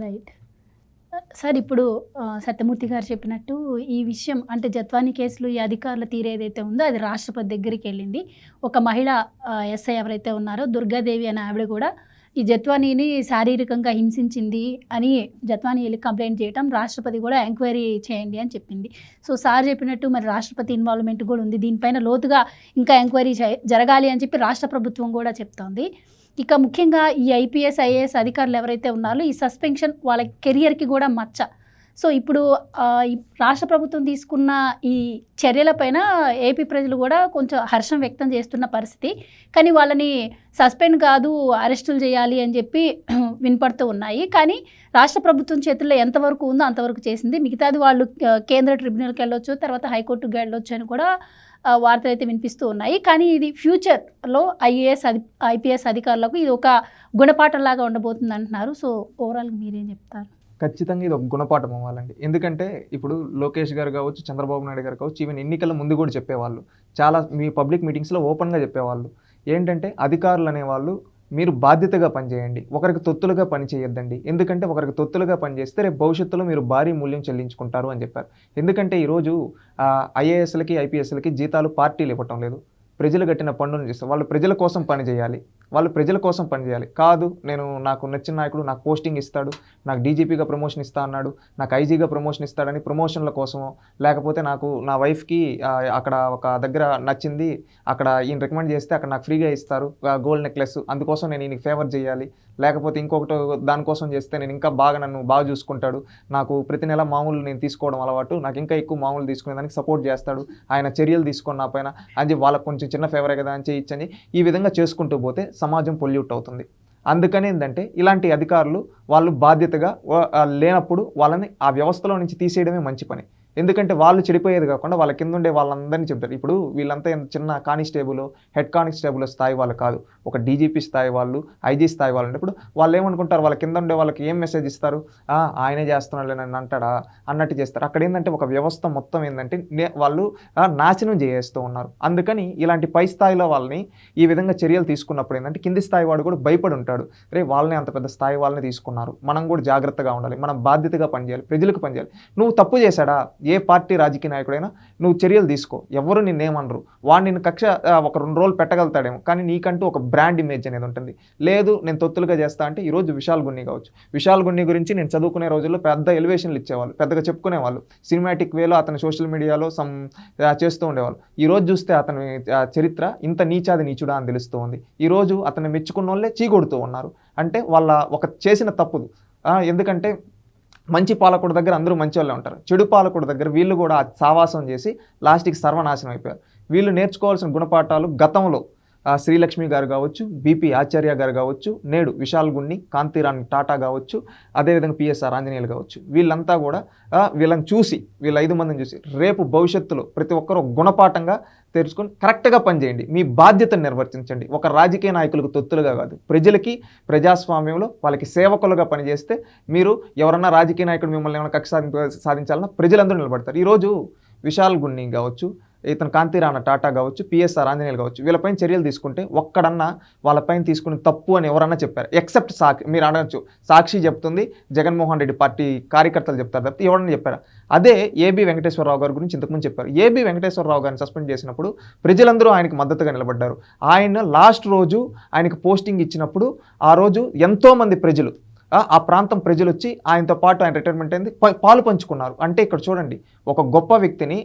రైట్ సార్, ఇప్పుడు సత్యమూర్తి గారు చెప్పినట్టు ఈ విషయం అంటే జత్వానీ కేసులు ఈ అధికారుల తీరు ఏదైతే ఉందో అది రాష్ట్రపతి దగ్గరికి వెళ్ళింది. ఒక మహిళ ఎస్ఐ ఎవరైతే ఉన్నారో దుర్గాదేవి అనే ఆవిడ కూడా ఈ జత్వానీని శారీరకంగా హింసించింది అని జత్వానీ వెళ్ళి కంప్లైంట్ చేయడం, రాష్ట్రపతి కూడా ఎంక్వైరీ చేయండి అని చెప్పింది. సో సార్ చెప్పినట్టు మరి రాష్ట్రపతి ఇన్వాల్వ్మెంట్ కూడా ఉంది దీనిపైన, లోతుగా ఇంకా ఎంక్వైరీ జరగాలి అని చెప్పి రాష్ట్ర ప్రభుత్వం కూడా చెప్తోంది. ఇక ముఖ్యంగా ఈ ఐపీఎస్ ఐఏఎస్ అధికారులు ఎవరైతే ఉన్నారో ఈ సస్పెన్షన్ వాళ్ళ కెరియర్కి కూడా మచ్చ. సో ఇప్పుడు ఈ రాష్ట్ర ప్రభుత్వం తీసుకున్న ఈ చర్యలపైన ఏపీ ప్రజలు కూడా కొంచెం హర్షం వ్యక్తం చేస్తున్న పరిస్థితి. కానీ వాళ్ళని సస్పెండ్ కాదు అరెస్టులు చేయాలి అని చెప్పి వినపడుతూ ఉన్నాయి. కానీ రాష్ట్ర ప్రభుత్వం చేతుల్లో ఎంతవరకు ఉందో అంతవరకు చేసింది. మిగతాది వాళ్ళు కేంద్ర ట్రిబ్యునల్కి వెళ్ళొచ్చు, తర్వాత హైకోర్టుకి వెళ్ళొచ్చు అని కూడా వార్తలు అయితే వినిపిస్తూ ఉన్నాయి. కానీ ఇది ఫ్యూచర్లో ఐపీఎస్ అధికారులకు ఇది ఒక గుణపాఠంలాగా ఉండబోతుంది అంటున్నారు. సో ఓవరాల్గా మీరేం చెప్తారు? ఖచ్చితంగా ఇది ఒక గుణపాఠం అవ్వాలండి. ఎందుకంటే ఇప్పుడు లోకేష్ గారు కావచ్చు, చంద్రబాబు నాయుడు గారు కావచ్చు, ఈవెన్ ఎన్నికల ముందు కూడా చెప్పేవాళ్ళు, చాలా మీ పబ్లిక్ మీటింగ్స్లో ఓపెన్గా చెప్పేవాళ్ళు ఏంటంటే అధికారులు అనేవాళ్ళు మీరు బాధ్యతగా పనిచేయండి, ఒకరికి తొత్తులుగా పని చేయొద్దండి. ఎందుకంటే ఒకరికి తొత్తులుగా పనిచేస్తే రేపు భవిష్యత్తులో మీరు భారీ మూల్యం చెల్లించుకుంటారు అని చెప్పారు. ఎందుకంటే ఈరోజు ఐఏఎస్లకి ఐపీఎస్లకి జీతాలు పార్టీలు ఇవ్వటం లేదు, ప్రజలు కట్టిన పన్నులు చేస్తారు. వాళ్ళు ప్రజల కోసం పని చేయాలి, కాదు నాకు నచ్చిన నాయకుడు నాకు పోస్టింగ్ ఇస్తాడు, నాకు డీజీపీగా ప్రమోషన్ ఇస్తా అన్నాడు, నాకు ఐజీగా ప్రమోషన్ ఇస్తాడని ప్రమోషన్ల కోసమో, లేకపోతే నా వైఫ్కి అక్కడ ఒక దగ్గర నచ్చింది, అక్కడ ఈయన రికమెండ్ చేస్తే అక్కడ నాకు ఫ్రీగా ఇస్తారు గోల్డ్ నెక్లెస్, అందుకోసం నేను ఈయనకి ఫేవర్ చేయాలి, లేకపోతే ఇంకొకటి దానికోసం చేస్తే నేను ఇంకా నన్ను బాగా చూసుకుంటాడు, నాకు ప్రతి నెల మామూలు నేను తీసుకోవడం అలవాటు, నాకు ఇంకా ఎక్కువ మామూలు తీసుకునేదానికి సపోర్ట్ చేస్తాడు, ఆయన చర్యలు తీసుకొని నా పైన అని వాళ్ళకు కొంచెం చిన్న ఫేవరే కదా అని చేయొచ్చని ఈ విధంగా చేసుకుంటూ పోతే సమాజం పొల్యూట్ అవుతుంది. అందుకని ఏంటంటే ఇలాంటి అధికారులు వాళ్ళు బాధ్యతగా లేనప్పుడు వాళ్ళని ఆ వ్యవస్థలో నుంచి తీసేయడమే మంచి పని. ఎందుకంటే వాళ్ళు చెడిపోయేది కాకుండా వాళ్ళ కింద ఉండే వాళ్ళందరినీ చెప్తారు. ఇప్పుడు వీళ్ళంతా చిన్న కానిస్టేబుల్, హెడ్ కానిస్టేబుల్ స్థాయి వాళ్ళు కాదు, ఒక డీజీపీ స్థాయి వాళ్ళు, ఐజీ స్థాయి వాళ్ళు. ఇప్పుడు వాళ్ళు ఏమనుకుంటారు, వాళ్ళ కింద ఉండే వాళ్ళకి ఏం మెసేజ్ ఇస్తారు, ఆయనే చేస్తున్నాడు నన్ను అంటాడా అన్నట్టు చేస్తారు. అక్కడ ఏంటంటే ఒక వ్యవస్థ మొత్తం ఏంటంటే వాళ్ళు నాశనం చేస్తూ ఉన్నారు. అందుకని ఇలాంటి పై స్థాయిలో వాళ్ళని ఈ విధంగా చర్యలు తీసుకున్నప్పుడు ఏంటంటే కింది స్థాయి వాడు కూడా భయపడి ఉంటాడు, రే వాళ్ళని అంత పెద్ద స్థాయి వాళ్ళని తీసుకున్నారు, మనం కూడా జాగ్రత్తగా ఉండాలి, మనం బాధ్యతగా పనిచేయాలి, ప్రజలకు పనిచేయాలి. నువ్వు తప్పు చేశాడా, ఏ పార్టీ రాజకీయ నాయకుడైనా నువ్వు చర్యలు తీసుకో, ఎవరు నిన్నేమనరు. వాడు నిన్ను కక్ష ఒక 2 రోజులు పెట్టగలుగుతాడేమో, కానీ నీకంటూ ఒక బ్రాండ్ ఇమేజ్ అనేది ఉంటుంది. లేదు నేను తొత్తులుగా చేస్తా అంటే ఈరోజు విశాల్ గున్ని కావచ్చు. విశాల్ గున్ని గురించి నేను చదువుకునే రోజుల్లో పెద్ద ఎలివేషన్లు ఇచ్చేవాళ్ళు, పెద్దగా చెప్పుకునేవాళ్ళు. సినిమాటిక్ వేలో అతను సోషల్ మీడియాలో చేస్తూ ఉండేవాళ్ళు. ఈరోజు చూస్తే అతని చరిత్ర ఇంత నీచాది నీచుడా అని తెలుస్తూ ఉంది. ఈరోజు అతన్ని మెచ్చుకున్న వాళ్ళే చీకొడుతూ ఉన్నారు. అంటే వాళ్ళ ఒక చేసిన తప్పుదు. ఎందుకంటే మంచి పాలకుడి దగ్గర అందరూ మంచి వాళ్ళే ఉంటారు, చెడు పాలకుడి దగ్గర వీళ్ళు కూడా సావాసం చేసి లాస్ట్కి సర్వనాశనం అయిపోయారు. వీళ్ళు నేర్చుకోవాల్సిన గుణపాఠాలు గతంలో శ్రీలక్ష్మి గారు కావచ్చు, బీపీ ఆచార్య గారు కావచ్చు, నేడు విశాల్ గున్ని, కాంతిరాణి టాటా కావచ్చు, అదేవిధంగా పిఎస్ఆర్ ఆంజనేయులు కావచ్చు, వీళ్ళంతా కూడా వీళ్ళని చూసి, వీళ్ళ 5 మందిని చూసి రేపు భవిష్యత్తులో ప్రతి ఒక్కరూ గుణపాఠంగా తెలుసుకొని కరెక్ట్గా పనిచేయండి, మీ బాధ్యతను నిర్వర్తించండి. ఒక రాజకీయ నాయకులకు తొత్తులుగా కాదు, ప్రజలకి ప్రజాస్వామ్యంలో వాళ్ళకి సేవకులుగా పనిచేస్తే మీరు ఎవరన్నా రాజకీయ నాయకుడు మిమ్మల్ని ఏమైనా కక్ష సాధించాలన్నా ప్రజలందరూ నిలబడతారు. ఈరోజు విశాల్ గున్ని కావచ్చు, ఇతను కాంతిరాణ టాటా కావచ్చు, పిఎస్ఆర్ ఆంజనేయులు కావచ్చు, వీళ్ళపైన చర్యలు తీసుకుంటే ఒక్కడన్నా వాళ్ళపైన తీసుకుని తప్పు అని ఎవరన్నా చెప్పారు? ఎక్సెప్ట్ మీరు అనవచ్చు సాక్షి చెప్తుంది, జగన్మోహన్ రెడ్డి పార్టీ కార్యకర్తలు చెప్తారు తప్పితే ఎవరన్నా చెప్పారా? అదే ఏబి వెంకటేశ్వరరావు గారి గురించి ఇంతకుముందు చెప్పారు. ఏబి వెంకటేశ్వరరావు గారిని సస్పెండ్ చేసినప్పుడు ప్రజలందరూ ఆయనకు మద్దతుగా నిలబడ్డారు. ఆయన లాస్ట్ రోజు ఆయనకు పోస్టింగ్ ఇచ్చినప్పుడు ఆ రోజు ఎంతోమంది ప్రజలు, ఆ ప్రాంతం ప్రజలు వచ్చి ఆయనతో పాటు ఆయన రిటైర్మెంట్ అయింది పాలు పంచుకున్నారు. అంటే ఇక్కడ చూడండి, ఒక గొప్ప వ్యక్తిని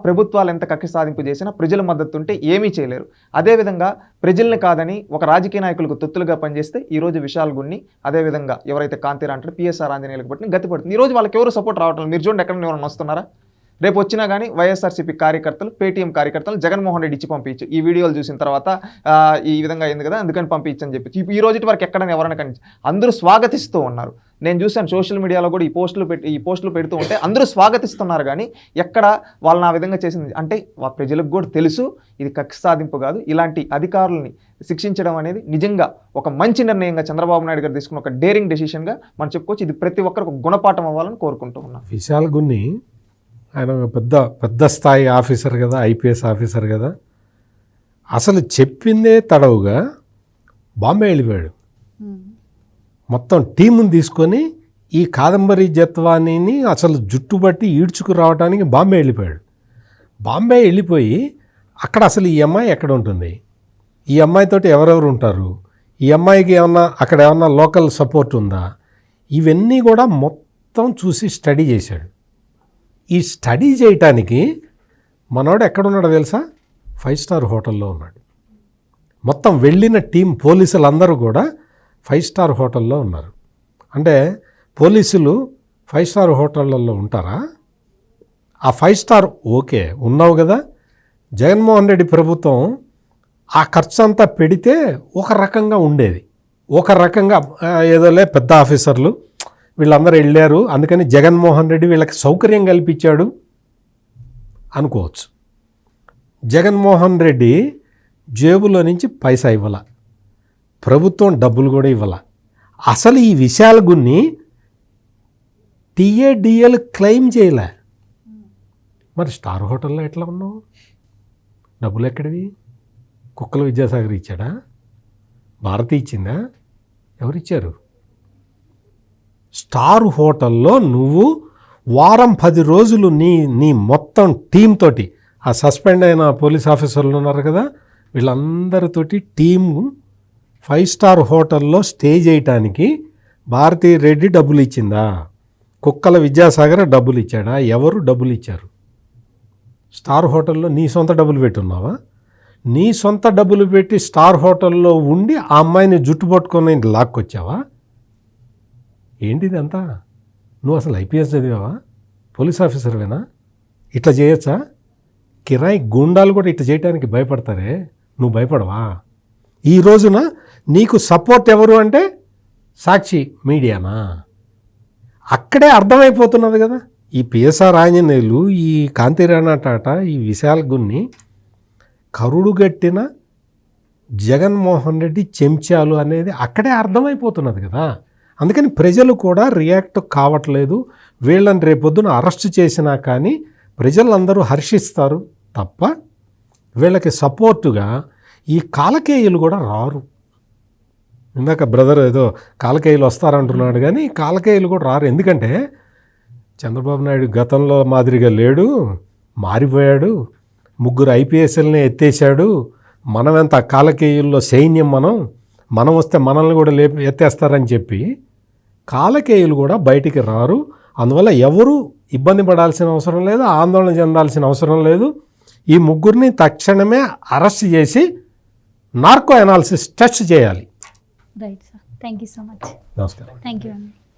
ప్రభుత్వాలు ఎంత కక్ష సాధింపు చేసినా ప్రజల మద్దతు ఉంటే ఏమీ చేయలేరు. అదేవిధంగా ప్రజల్ని కాదని ఒక రాజకీయ నాయకులకు తొత్తులుగా పనిచేస్తే ఈరోజు విశాల్ గున్ని, అదేవిధంగా ఎవరైతే కాంతిరా అంటారో పిఎస్ఆర్ ఆంజనేయులకు బట్టి గతి పడుతుంది. ఈరోజు వాళ్ళకి ఎవరు సపోర్ట్ రావట్లేదు. మీరు చూడండి, ఎక్కడ ఎవరైనా వస్తున్నారా? రేపు వచ్చినా కానీ వైఎస్ఆర్సీపీ కార్యకర్తలు, పేటీఎం కార్యకర్తలు జగన్మోహన్ రెడ్డి ఇచ్చి పంపించు, ఈ వీడియోలు చూసిన తర్వాత ఈ విధంగా అయింది కదా అందుకని పంపించని చెప్పి ఈ రోజు వరకు ఎక్కడైనా ఎవరైనా కనిపించి అందరూ స్వాగతిస్తూ ఉన్నారు. నేను చూశాను సోషల్ మీడియాలో కూడా ఈ పోస్టులు పెడుతూ ఉంటే అందరూ స్వాగతిస్తున్నారు. కానీ ఎక్కడ వాళ్ళని ఆ విధంగా చేసింది అంటే ప్రజలకు కూడా తెలుసు ఇది కక్ష సాధింపు కాదు. ఇలాంటి అధికారులని శిక్షించడం అనేది నిజంగా ఒక మంచి నిర్ణయంగా చంద్రబాబు నాయుడు గారు తీసుకున్న ఒక డేరింగ్ డెసిషన్గా మనం చెప్పుకోవచ్చు. ఇది ప్రతి ఒక్కరికి గుణపాఠం అవ్వాలని కోరుకుంటూ ఉన్నాం. విశాల్ గున్ని ఆయన పెద్ద స్థాయి ఆఫీసర్ కదా, ఐపీఎస్ ఆఫీసర్ కదా, అసలు చెప్పిందే తడవుగా బాంబే వెళ్ళిపోయాడు. మొత్తం టీముని తీసుకొని ఈ కాదంబరి జత్వానీని అసలు జుట్టుబట్టి ఈడ్చుకు రావడానికి బాంబే వెళ్ళిపోయాడు. బాంబే వెళ్ళిపోయి అక్కడ అసలు ఈ అమ్మాయి ఎక్కడ ఉంటుంది, ఈ అమ్మాయితోటి ఎవరెవరు ఉంటారు, ఈ అమ్మాయికి అక్కడ ఏమన్నా లోకల్ సపోర్ట్ ఉందా, ఇవన్నీ కూడా మొత్తం చూసి స్టడీ చేశాడు. ఈ స్టడీ చేయటానికి మనోడు ఎక్కడున్నాడో తెలుసా? 5 స్టార్ హోటల్లో ఉన్నాడు. మొత్తం వెళ్ళిన టీం పోలీసులందరూ కూడా 5 స్టార్ హోటల్లో ఉన్నారు. అంటే పోలీసులు 5 స్టార్ హోటళ్ళల్లో ఉంటారా? ఆ 5 స్టార్ ఓకే ఉన్నావు కదా, జగన్మోహన్ రెడ్డి ప్రభుత్వం ఆ ఖర్చు అంతా పెడితే ఒక రకంగా ఉండేది, ఒక రకంగా ఏదోలే పెద్ద ఆఫీసర్లు వీళ్ళందరూ వెళ్ళారు అందుకని జగన్మోహన్ రెడ్డి వీళ్ళకి సౌకర్యం కల్పించాడు అనుకోవచ్చు. జగన్మోహన్ రెడ్డి జేబులో నుంచి పైసా ఇవ్వాల, ప్రభుత్వం డబ్బులు కూడా ఇవ్వాల. అసలు ఈ విశాల్ గున్ని టీఏడిఎల్ క్లెయిమ్ చేయలే. మరి స్టార్ హోటల్లో ఎట్లా ఉన్నావు? డబ్బులు ఎక్కడివి? కుక్కల విద్యాసాగర్ ఇచ్చాడా? భారతి ఇచ్చిందా? ఎవరిచ్చారు? స్టార్ హోటల్లో నువ్వు వారం 10 రోజులు నీ మొత్తం టీం తోటి, ఆ సస్పెండ్ అయిన పోలీస్ ఆఫీసర్లు ఉన్నారు కదా వీళ్ళందరితోటి టీము 5 స్టార్ హోటల్లో స్టే చేయటానికి భారతీ రెడ్డి డబ్బులు ఇచ్చిందా? కుక్కల విద్యాసాగర్ డబ్బులు ఇచ్చాడా? ఎవరు డబ్బులు ఇచ్చారు? స్టార్ హోటల్లో నీ సొంత డబ్బులు పెట్టున్నావా? నీ సొంత డబ్బులు పెట్టి స్టార్ హోటల్లో ఉండి ఆ అమ్మాయిని జుట్టు పట్టుకొని లాక్కొచ్చావా? ఏంటిది అంతా? నువ్వు అసలు ఐపీఎస్ చదివావా? పోలీస్ ఆఫీసర్వేనా? ఇట్లా చేయొచ్చా? కిరాయి గూండాలు కూడా ఇట్లా చేయడానికి భయపడతారే, నువ్వు భయపడవా? ఈ రోజున నీకు సపోర్ట్ ఎవరు అంటే సాక్షి మీడియానా? అక్కడే అర్థమైపోతున్నది కదా. ఈ పిఎస్ఆర్ ఆంజనేయులు, ఈ కాంతిరాణ టాటా, ఈ విశాల్ గున్ని కరుడుగట్టిన జగన్మోహన్ రెడ్డి చెంచాలు అనేది అక్కడే అర్థమైపోతున్నది కదా. అందుకని ప్రజలు కూడా రియాక్ట్ కావట్లేదు. వీళ్ళని రేపొద్దున అరెస్ట్ చేసినా కానీ ప్రజలందరూ హర్షిస్తారు తప్ప వీళ్ళకి సపోర్టుగా ఈ కాలకేయులు కూడా రారు. ఇందాక బ్రదర్ ఏదో కాలకేయులు వస్తారంటున్నాడు, కానీ కాలకేయులు కూడా రారు. ఎందుకంటే చంద్రబాబు నాయుడు గతంలో మాదిరిగా లేడు, మారిపోయాడు, 3 ఐపీఎస్ఎల్ని ఎత్తేసాడు, మనం ఎంత కాలకేయుల్లో సైన్యం, మనం వస్తే మనల్ని కూడా ఎత్తేస్తారని చెప్పి కాలకేయులు కూడా బయటికి రారు. అందువల్ల ఎవరు ఇబ్బంది పడాల్సిన అవసరం లేదు, ఆందోళన చెందాల్సిన అవసరం లేదు. ఈ 3 తక్షణమే అరెస్ట్ చేసి నార్కో అనాలిసిస్ టెస్ట్ చేయాలి. Right sir, thank you so much. నమస్కారం. థ్యాంక్ యూ అండి.